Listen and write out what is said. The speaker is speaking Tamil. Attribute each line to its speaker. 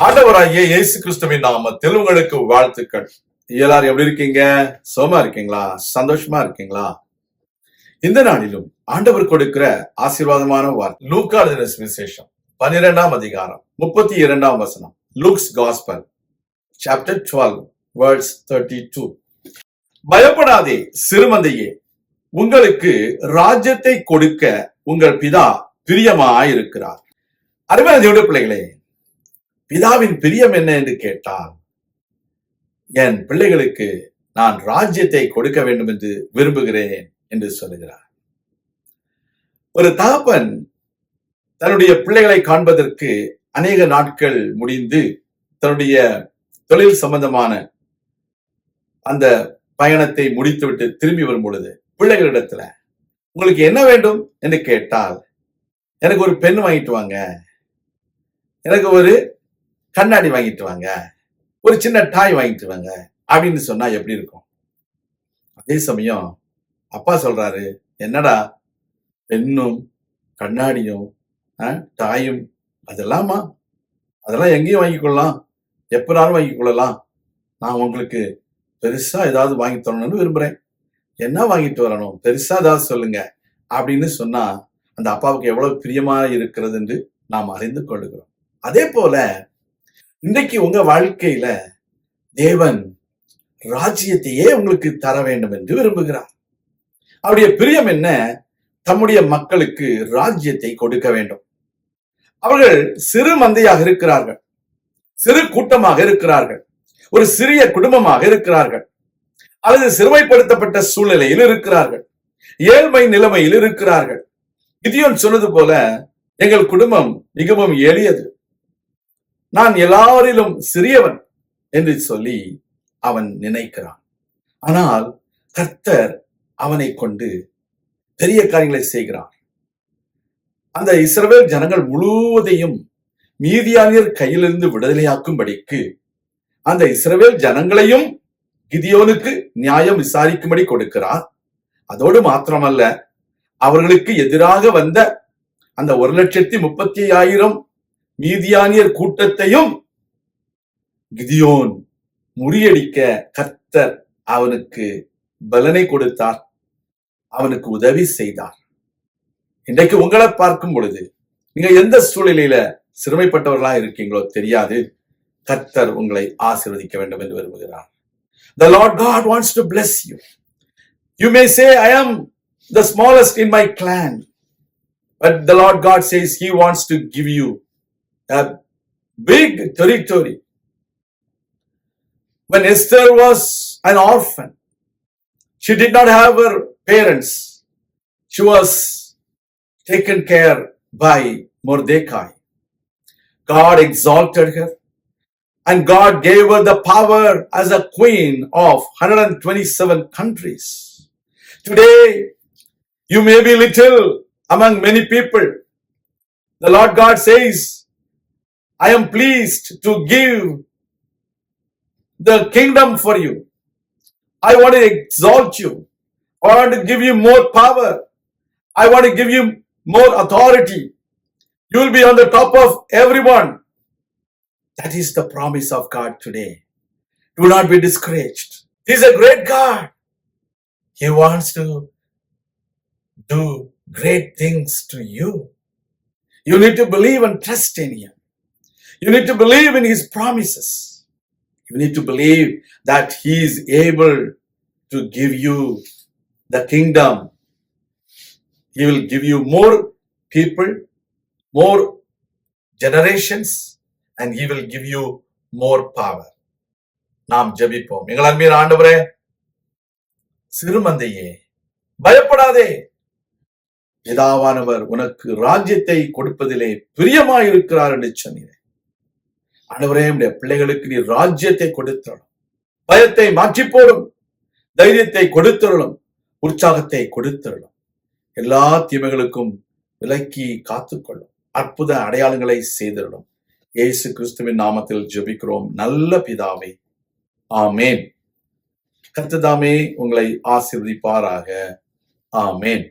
Speaker 1: ஆண்டவராகிய இயேசு கிறிஸ்துவின் நாமத்தில் உங்களுக்கு வாழ்த்துக்கள். எல்லாரும் எப்படி இருக்கீங்க? சோமா இருக்கீங்களா? சந்தோஷமா இருக்கீங்களா? இந்த நாளிலும் ஆண்டவர் கொடுக்கிற ஆசீர்வாதமான வார்த்தை லூக்கா எழுதின சுவிசேஷம் 12ஆம் அதிகாரம் 32ஆம் வசனம். Luke's gospel chapter 12 words 32. பயப்படாதே சிறுமந்தையே, உங்களுக்கு ராஜ்யத்தை கொடுக்க உங்கள் பிதா பிரியமாயிருக்கிறார். அருமையான தேவனுடைய பிள்ளைகளே, பிதாவின் பிரியம் என்ன என்று கேட்டால், என் பிள்ளைகளுக்கு நான் ராஜ்யத்தை கொடுக்க வேண்டும் என்று விரும்புகிறேன் என்று சொல்லுகிறார். ஒரு தகப்பன் தன்னுடைய பிள்ளைகளை காண்பதற்கு அநேக நாட்கள் முடிந்து தன்னுடைய தொழில் சம்பந்தமான அந்த பயணத்தை முடித்துவிட்டு திரும்பி வரும் பொழுது பிள்ளைகளிடத்துல உங்களுக்கு என்ன வேண்டும் என்று கேட்டால், எனக்கு ஒரு பெண் வாங்கிட்டு வாங்க, எனக்கு ஒரு கண்ணாடி வாங்கிட்டு வாங்க, ஒரு சின்ன டாய் வாங்கிட்டு வாங்க அப்படின்னு சொன்னா எப்படி இருக்கும்? அதே சமயம் அப்பா சொல்றாரு, என்னடா பெண்ணும் கண்ணாடியும் டாயும் அதெல்லாமா, அதெல்லாம் எங்கேயும் வாங்கி கொள்ளலாம், எப்பனாலும் வாங்கி கொள்ளலாம். நான் உங்களுக்கு பெருசா ஏதாவது வாங்கி தரணும்னு விரும்புறேன். என்ன வாங்கிட்டு வரணும், பெருசா ஏதாவது சொல்லுங்க அப்படின்னு சொன்னா அந்த அப்பாவுக்கு எவ்வளவு பிரியமா இருக்கிறது என்று நாம் அறிந்து கொள்கிறோம். அதே போல இன்றைக்கு உங்க வாழ்க்கையில தேவன் ராஜ்யத்தையே உங்களுக்கு தர வேண்டும் என்று விரும்புகிறார். அவருடைய பிரியம் என்ன? தம்முடைய மக்களுக்கு ராஜ்யத்தை கொடுக்க வேண்டும். அவர்கள் சிறு மந்தையாக இருக்கிறார்கள், சிறு கூட்டமாக இருக்கிறார்கள், ஒரு சிறிய குடும்பமாக இருக்கிறார்கள், அல்லது சிறுமைப்படுத்தப்பட்ட சூழ்நிலையில் இருக்கிறார்கள், ஏழ்மை நிலைமையில் இருக்கிறார்கள். கிதியோன் சொன்னது போல, எங்கள் குடும்பம் மிகவும் எளியது, நான் எல்லாரிலும் சிறியவன் என்று சொல்லி அவன் நினைக்கிறான். ஆனால் கர்த்தர் அவனை கொண்டு பெரிய காரியங்களை செய்கிறார். அந்த இஸ்ரவேல் ஜனங்கள் முழுவதையும் மீதியானியர் கையிலிருந்து விடுதலையாக்கும்படிக்கு அந்த இஸ்ரவேல் ஜனங்களையும் கிதியோனுக்கு நியாயம் விசாரிக்கும்படி கொடுக்கிறார். அதோடு மாத்திரமல்ல, அவர்களுக்கு எதிராக வந்த அந்த 1,35,000 மீதியானியர் கூட்டத்தையும் கிதியோன் முறியடிக்க கர்த்தர் அவனுக்கு பலனை கொடுத்தார், அவனுக்கு உதவி செய்தார். இன்றைக்கு உங்களை பார்க்கும் பொழுது நீங்க எந்த சூழ்நிலையில சிறுமைப்பட்டவர்களா இருக்கீங்களோ தெரியாது, கர்த்தர் உங்களை ஆசீர்வதிக்க வேண்டும் என்று விரும்புகிறார். The Lord God wants to bless you. You may say, I am the smallest in my clan, but the Lord God says He wants to give you a big territory. When Esther was an orphan, she did not have her parents. She was taken care by Mordecai. God exalted her, and God gave her the power as a queen of 127 countries. Today, you may be little among many people. The Lord God says, I am pleased to give the kingdom for you. I want to exalt you. I want to give you more power. I want to give you more authority. You will be on the top of everyone. That is the promise of God today. Do not be discouraged. He is a great God. He wants to do great things to you. You need to believe and trust in Him. You need to believe in His promises. You need to believe that He is able to give you the kingdom. He will give you more people, more generations, and He will give you more power. நாம் ஜெபிப்போம். எங்கள் அன்பின் ஆண்டவரே, சிறுமந்தையே பயப்படாதே, பிதாவானவர் உனக்கு ராஜ்யத்தை கொடுப்பதிலே பிரியமாயிருக்கிறார் என்று சொன்னீர். ஆண்டவரே, உடைய பிள்ளைகளுக்கு நீ ராஜ்யத்தை கொடுத்தரணும், பயத்தை மாற்றி போடும், தைரியத்தை கொடுத்தரணும், உற்சாகத்தை கொடுத்தரணும், எல்லா தீமைகளுக்கும் விலக்கி காத்துக்கொள்ளும், அற்புத அடையாளங்களை செய்திடணும். இயேசு கிறிஸ்துவின் நாமத்தில் ஜெபிக்கிறோம் நல்ல பிதாவே, ஆமேன். கர்த்தர் தாமே உங்களை ஆசீர்வதிப்பாராக. ஆமேன்.